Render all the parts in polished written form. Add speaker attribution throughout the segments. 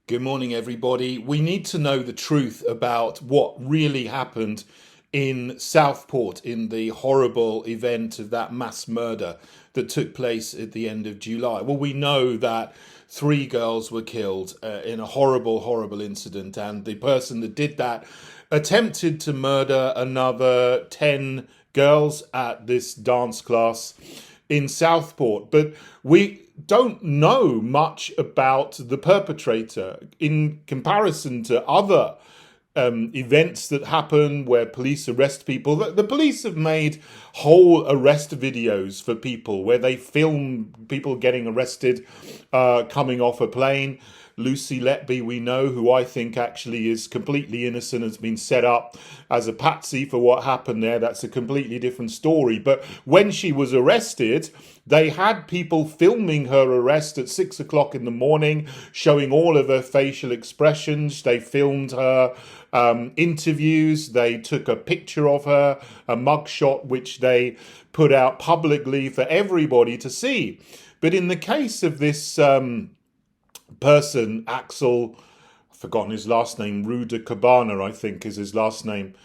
Speaker 1: Good morning, everybody. We need to know the truth about what really happened in Southport in the horrible event of that mass murder that took place at the end of July. Well, we know that three girls were killed in a horrible, horrible incident, and the person that did that attempted to murder another 10 girls at this dance class in Southport. But we don't know much about the perpetrator in comparison to other events that happen where police arrest people. The police have made whole arrest videos for people where they film people getting arrested coming off a plane. Lucy Letby, we know, who I think actually is completely innocent, has been set up as a patsy for what happened there. That's a completely different story. But when she was arrested, they had people filming her arrest at 6 o'clock in the morning, showing all of her facial expressions. They filmed her interviews. They took a picture of her, a mugshot, which they put out publicly for everybody to see. But in the case of this person, Axel, I've forgotten his last name, Ruda Cabana, I think is his last name.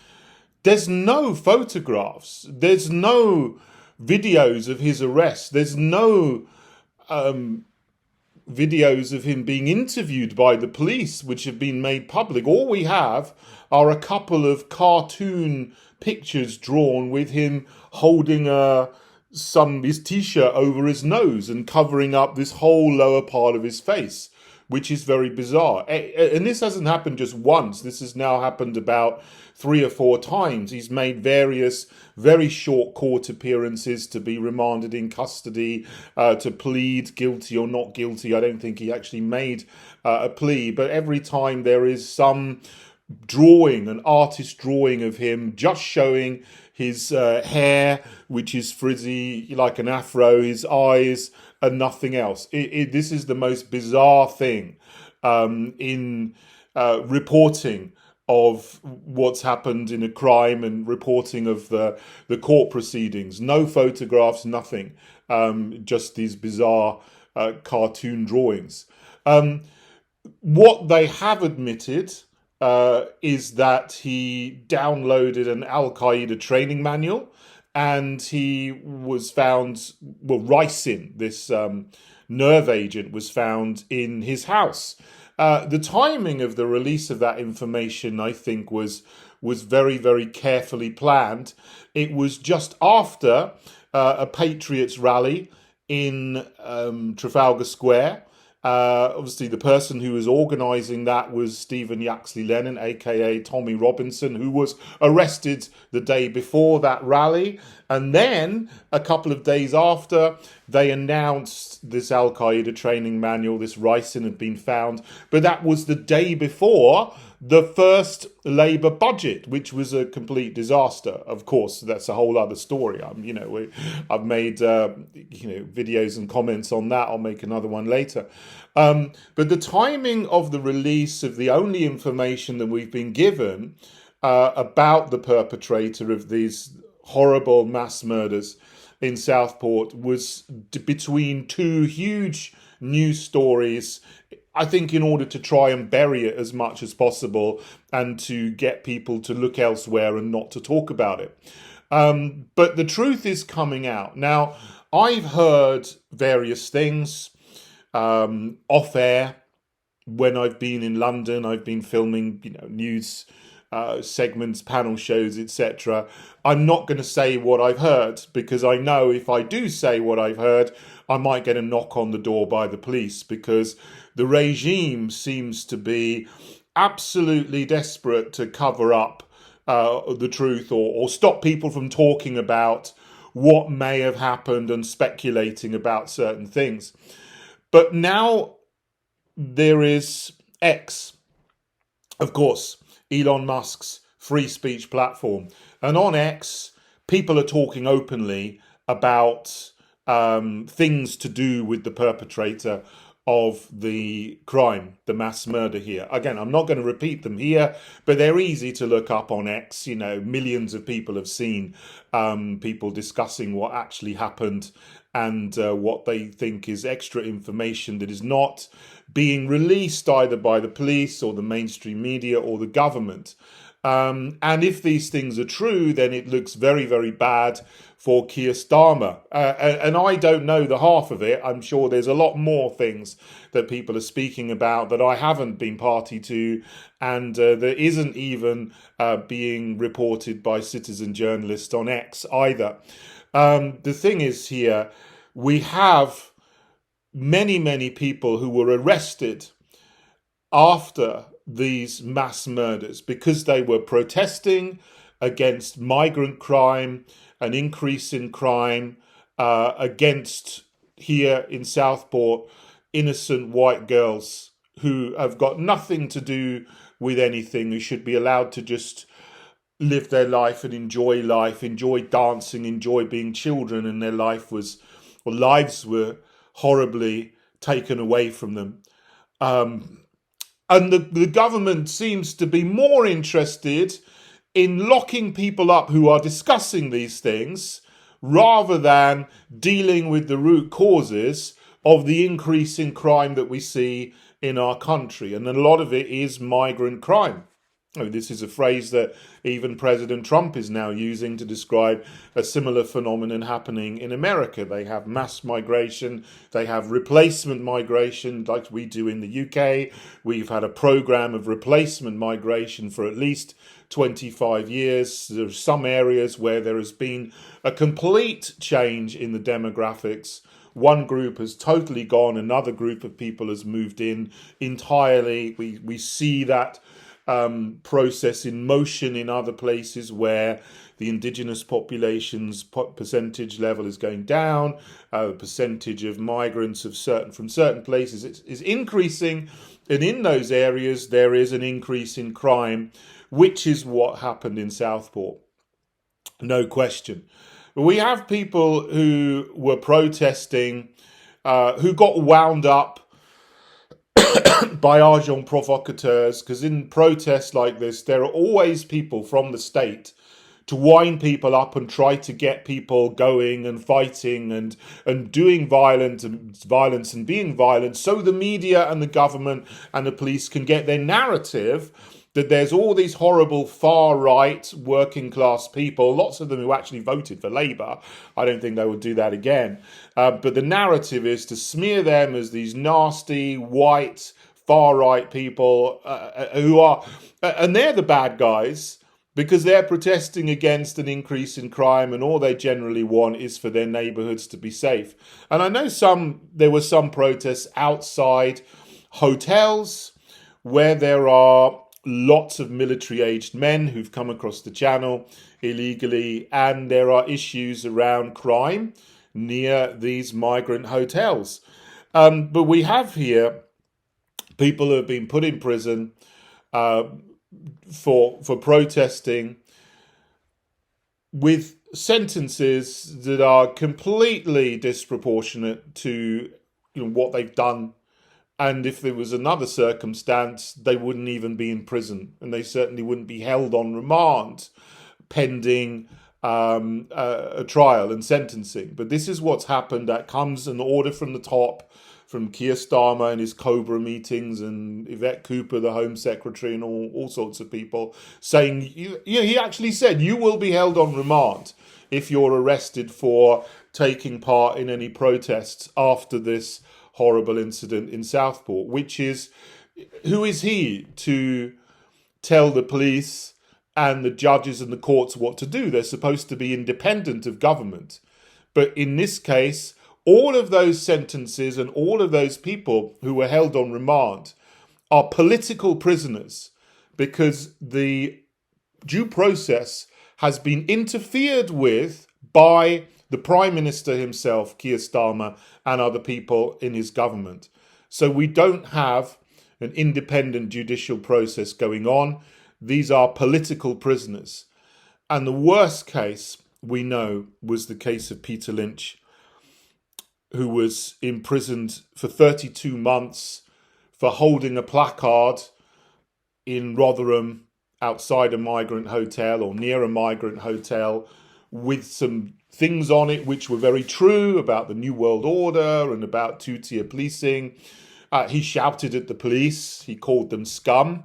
Speaker 1: There's no photographs. There's no videos of his arrest. There's no videos of him being interviewed by the police, which have been made public. All we have are a couple of cartoon pictures drawn with him holding his t-shirt over his nose and covering up this whole lower part of his face, which is very bizarre. And this hasn't happened just once. This has now happened about 3 or 4 times. He's made various very short court appearances to be remanded in custody, to plead guilty or not guilty. I don't think he actually made a plea, but every time there is some drawing, an artist drawing of him, just showing his hair, which is frizzy like an afro, his eyes, and nothing else. This is the most bizarre thing in reporting of what's happened in a crime and reporting of the court proceedings. No photographs, nothing. Just these bizarre cartoon drawings. What they have admitted is that he downloaded an Al-Qaeda training manual, and he was found, well, ricin, this nerve agent, was found in his house. The timing of the release of that information, I think, was very, very carefully planned. It was just after a Patriots rally in Trafalgar Square. Obviously, the person who was organising that was Stephen Yaxley Lennon, aka Tommy Robinson, who was arrested the day before that rally. And then, a couple of days after, they announced this Al Qaeda training manual, this ricin, had been found. But that was the day before the first Labour budget, which was a complete disaster. Of course, that's a whole other story. I've made videos and comments on that. I'll make another one later. But the timing of the release of the only information that we've been given about the perpetrator of these horrible mass murders in Southport was between two huge news stories, I think, in order to try and bury it as much as possible and to get people to look elsewhere and not to talk about it. But the truth is coming out. Now, I've heard various things off air. When I've been in London, I've been filming, news segments, panel shows, etc. I'm not going to say what I've heard, because I know if I do say what I've heard, I might get a knock on the door by the police, because the regime seems to be absolutely desperate to cover up the truth or stop people from talking about what may have happened and speculating about certain things. But now there is X, of course, Elon Musk's free speech platform. And on X, people are talking openly about things to do with the perpetrator of the crime, the mass murder here. Again, I'm not going to repeat them here, but they're easy to look up on X. Millions of people have seen people discussing what actually happened and what they think is extra information that is not being released either by the police or the mainstream media or the government. And if these things are true, then it looks very, very bad for Keir Starmer. And I don't know the half of it. I'm sure there's a lot more things that people are speaking about that I haven't been party to, and that isn't even being reported by citizen journalists on X either. The thing is here, we have many, many people who were arrested after these mass murders because they were protesting against migrant crime, an increase in crime, against, here in Southport, innocent white girls who have got nothing to do with anything, who should be allowed to just live their life and enjoy dancing, enjoy being children, and their lives were horribly taken away from them. And the government seems to be more interested in locking people up who are discussing these things rather than dealing with the root causes of the increase in crime that we see in our country. And a lot of it is migrant crime. This is a phrase that even President Trump is now using to describe a similar phenomenon happening in America. They have mass migration, they have replacement migration like we do in the UK. We've had a program of replacement migration for at least 25 years. There are some areas where there has been a complete change in the demographics. One group has totally gone, another group of people has moved in entirely. We see that process in motion in other places where the indigenous population's percentage level is going down, the percentage of migrants from certain places is increasing, and in those areas there is an increase in crime, which is what happened in Southport, no question. But we have people who were protesting, who got wound up by agents provocateurs, because in protests like this, there are always people from the state to wind people up and try to get people going and fighting and doing violence and being violent, so the media and the government and the police can get their narrative that there's all these horrible far-right working class people, lots of them who actually voted for Labour. I don't think they would do that again. But the narrative is to smear them as these nasty, white, far-right people who are... and they're the bad guys because they're protesting against an increase in crime, and all they generally want is for their neighbourhoods to be safe. And I know there were some protests outside hotels where there are lots of military-aged men who've come across the channel illegally, and there are issues around crime near these migrant hotels. But we have here people who have been put in prison for protesting with sentences that are completely disproportionate to what they've done. And if there was another circumstance, they wouldn't even be in prison, and they certainly wouldn't be held on remand pending a trial and sentencing. But this is what's happened. That comes an order from the top, from Keir Starmer and his Cobra meetings, and Yvette Cooper, the Home Secretary, and all sorts of people saying, he actually said, you will be held on remand if you're arrested for taking part in any protests after this horrible incident in Southport, who is he to tell the police and the judges and the courts what to do? They're supposed to be independent of government. But in this case, all of those sentences and all of those people who were held on remand are political prisoners because the due process has been interfered with by the Prime Minister himself, Keir Starmer, and other people in his government. So we don't have an independent judicial process going on. These are political prisoners. And the worst case we know was the case of Peter Lynch, who was imprisoned for 32 months for holding a placard in Rotherham outside a migrant hotel or near a migrant hotel with some things on it which were very true about the New World Order and about two-tier policing. He shouted at the police. He called them scum.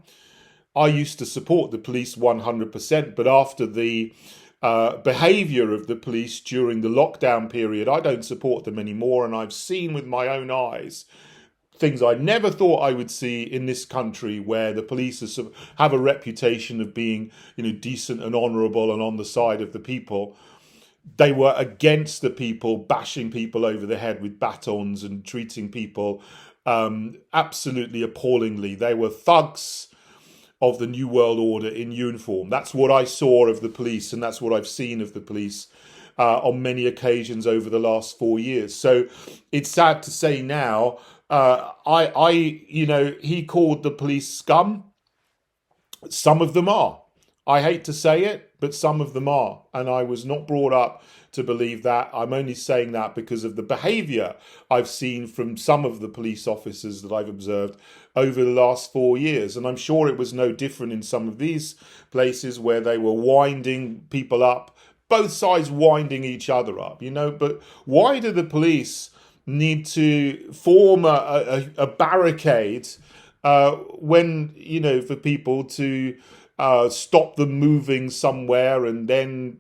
Speaker 1: I used to support the police 100%, but after the behaviour of the police during the lockdown period, I don't support them anymore. And I've seen with my own eyes things I never thought I would see in this country, where the police have a reputation of being, decent and honourable and on the side of the people. They were against the people, bashing people over the head with batons and treating people absolutely appallingly. They were thugs of the New World Order in uniform. That's what I saw of the police, and that's what I've seen of the police on many occasions over the last 4 years. So it's sad to say now, he called the police scum. Some of them are. I hate to say it, but some of them are. And I was not brought up to believe that. I'm only saying that because of the behaviour I've seen from some of the police officers that I've observed over the last 4 years. And I'm sure it was no different in some of these places where they were winding people up, both sides winding each other up, But why do the police need to form a barricade when, for people to stop them moving somewhere and then,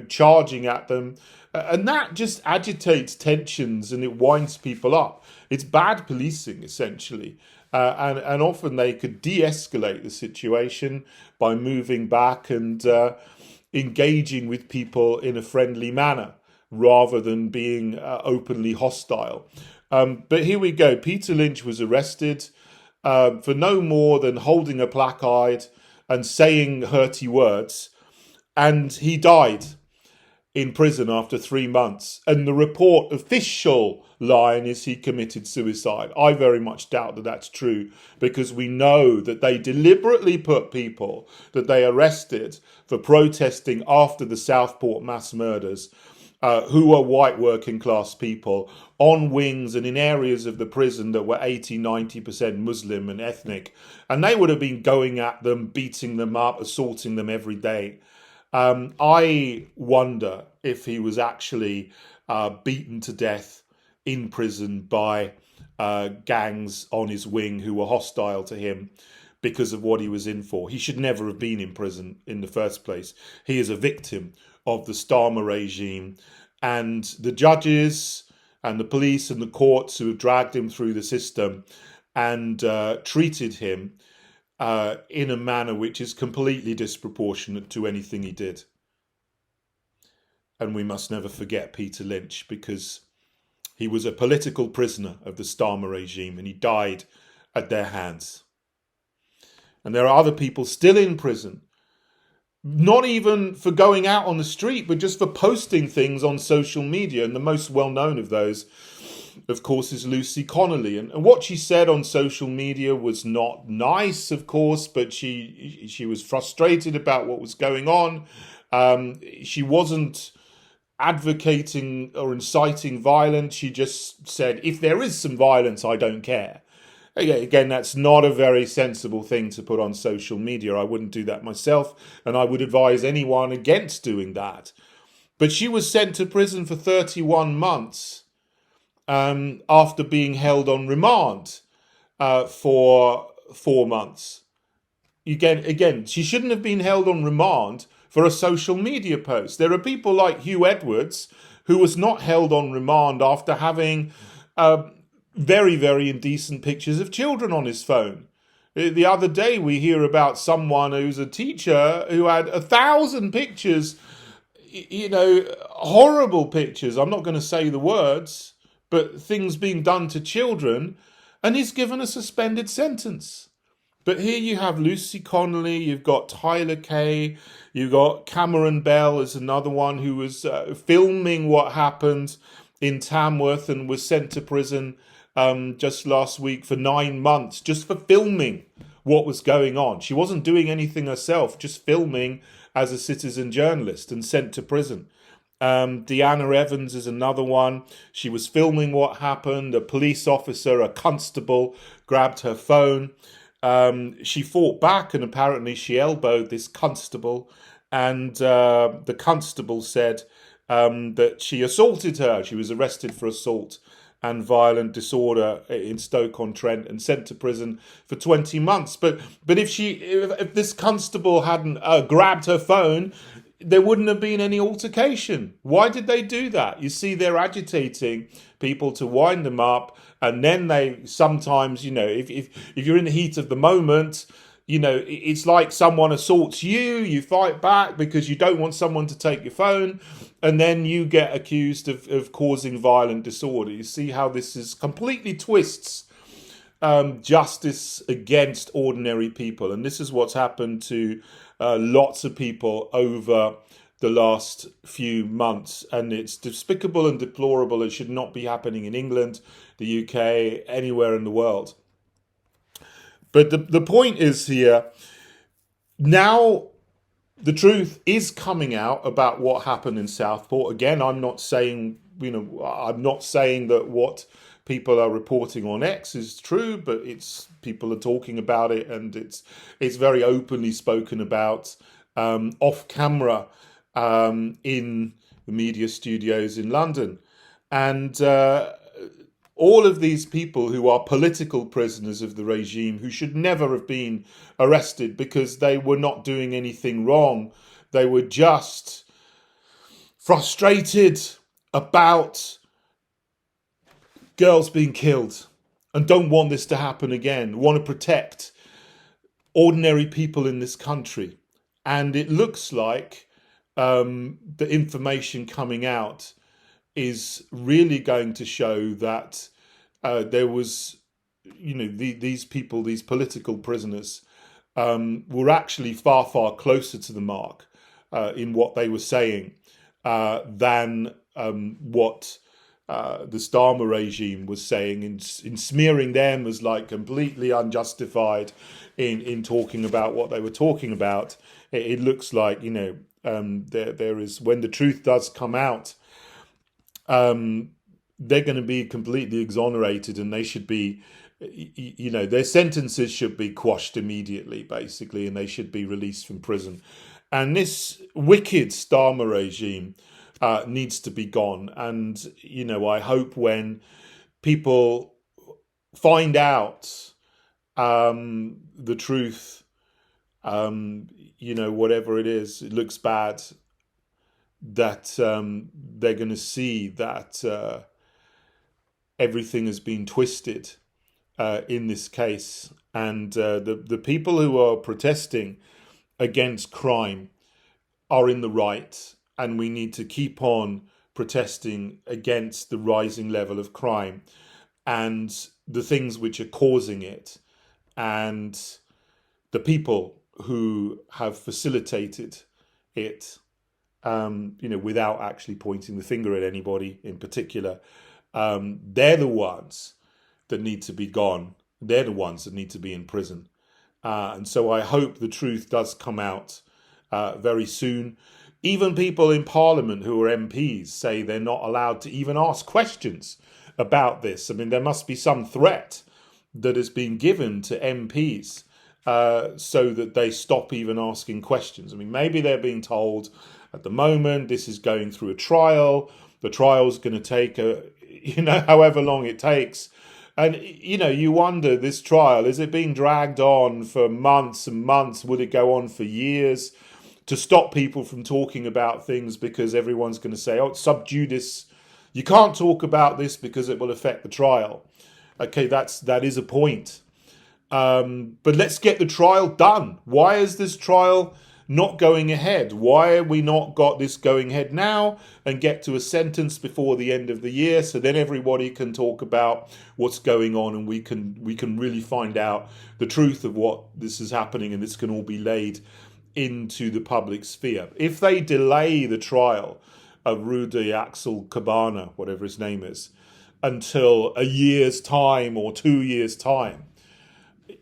Speaker 1: charging at them? And that just agitates tensions and it winds people up. It's bad policing, essentially. And often they could de-escalate the situation by moving back and engaging with people in a friendly manner, rather than being openly hostile. But here we go. Peter Lynch was arrested for no more than holding a placard and saying hurty words, and he died in prison after 3 months. And the official line is he committed suicide. I very much doubt that that's true, because we know that they deliberately put people that they arrested for protesting after the Southport mass murders, who are white working class people, on wings and in areas of the prison that were 80-90% Muslim and ethnic. And they would have been going at them, beating them up, assaulting them every day. I wonder if he was actually beaten to death in prison by gangs on his wing who were hostile to him because of what he was in for. He should never have been in prison in the first place. He is a victim of the Starmer regime, and the judges and the police and the courts who have dragged him through the system and treated him in a manner which is completely disproportionate to anything he did. And we must never forget Peter Lynch, because he was a political prisoner of the Starmer regime and he died at their hands. And there are other people still in prison, not even for going out on the street, but just for posting things on social media. And the most well-known of those, of course, is Lucy Connolly. And what she said on social media was not nice, of course, but she was frustrated about what was going on. She wasn't advocating or inciting violence. She just said, if there is some violence, I don't care. Again, that's not a very sensible thing to put on social media. I wouldn't do that myself, and I would advise anyone against doing that. But she was sent to prison for 31 months after being held on remand for 4 months. Again, she shouldn't have been held on remand for a social media post. There are people like Hugh Edwards, who was not held on remand after having very, very indecent pictures of children on his phone. The other day we hear about someone who's a teacher who had 1,000 pictures, horrible pictures. I'm not going to say the words, but things being done to children, and he's given a suspended sentence. But here you have Lucy Connolly, you've got Tyler Kay, you've got Cameron Bell as another one who was filming what happened in Tamworth and was sent to prison just last week for 9 months, just for filming what was going on. She wasn't doing anything herself, just filming as a citizen journalist, and sent to prison. Deanna Evans is another one. She was filming what happened. A police officer, a constable, grabbed her phone. She fought back, and apparently she elbowed this constable, and the constable said that she assaulted her. She was arrested for assault and violent disorder in Stoke-on-Trent and sent to prison for 20 months. But if this constable hadn't grabbed her phone, there wouldn't have been any altercation. Why did they do that? You see, they're agitating people to wind them up, and then they sometimes, if you're in the heat of the moment, it's like someone assaults you, you fight back because you don't want someone to take your phone, and then you get accused of causing violent disorder. You see how this is completely twists justice against ordinary people. And this is what's happened to lots of people over the last few months. And it's despicable and deplorable. It should not be happening in England, the UK, anywhere in the world. But the point is here, now the truth is coming out about what happened in Southport. Again, I'm not saying that what people are reporting on X is true, but people are talking about it, and it's very openly spoken about off camera in the media studios in London. And all of these people who are political prisoners of the regime, who should never have been arrested because they were not doing anything wrong, they were just frustrated about girls being killed and don't want this to happen again, want to protect ordinary people in this country. And it looks like the information coming out is really going to show that there was, these people, these political prisoners, were actually far, far closer to the mark in what they were saying than what the Starmer regime was saying in smearing them as like completely unjustified in talking about what they were talking about. It looks like, there is, when the truth does come out, they're going to be completely exonerated, and they should be, their sentences should be quashed immediately, basically, and they should be released from prison. And this wicked Starmer regime needs to be gone. And, I hope when people find out the truth, whatever it is, it looks bad, that they're going to see that everything has been twisted in this case. And the people who are protesting against crime are in the right, and we need to keep on protesting against the rising level of crime and the things which are causing it, and the people who have facilitated it, without actually pointing the finger at anybody in particular. They're the ones that need to be gone. They're the ones that need to be in prison. And so I hope the truth does come out very soon. Even people in Parliament who are MPs say they're not allowed to even ask questions about this. I mean, there must be some threat that has been given to MPs so that they stop even asking questions. I mean, maybe they're being told at the moment this is going through a trial. The trial's going to take however long it takes. And, you wonder, this trial, is it being dragged on for months and months? Would it go on for years to stop people from talking about things because everyone's going to say, oh, it's sub judice. You can't talk about this because it will affect the trial. Okay, that is a point. But let's get the trial done. Why is this trial not going ahead? Why have we not got this going ahead now and get to a sentence before the end of the year, so then everybody can talk about what's going on, and we can really find out the truth of what this is happening, and this can all be laid into the public sphere. If they delay the trial of Rudy Axel Cabana, whatever his name is, until a year's time or 2 years' time,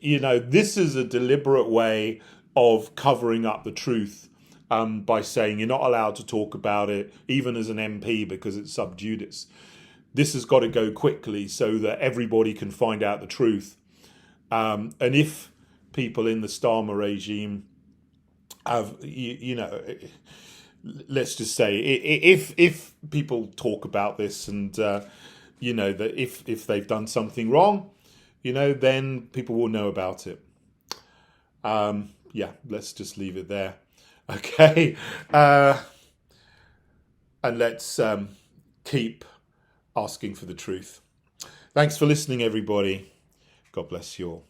Speaker 1: this is a deliberate way of covering up the truth by saying you're not allowed to talk about it, even as an MP, because it's sub judice. This has got to go quickly so that everybody can find out the truth. And if people in the Starmer regime have, let's just say, if people talk about this and that if they've done something wrong, then people will know about it. Let's just leave it there. Okay. And let's keep asking for the truth. Thanks for listening, everybody. God bless you all.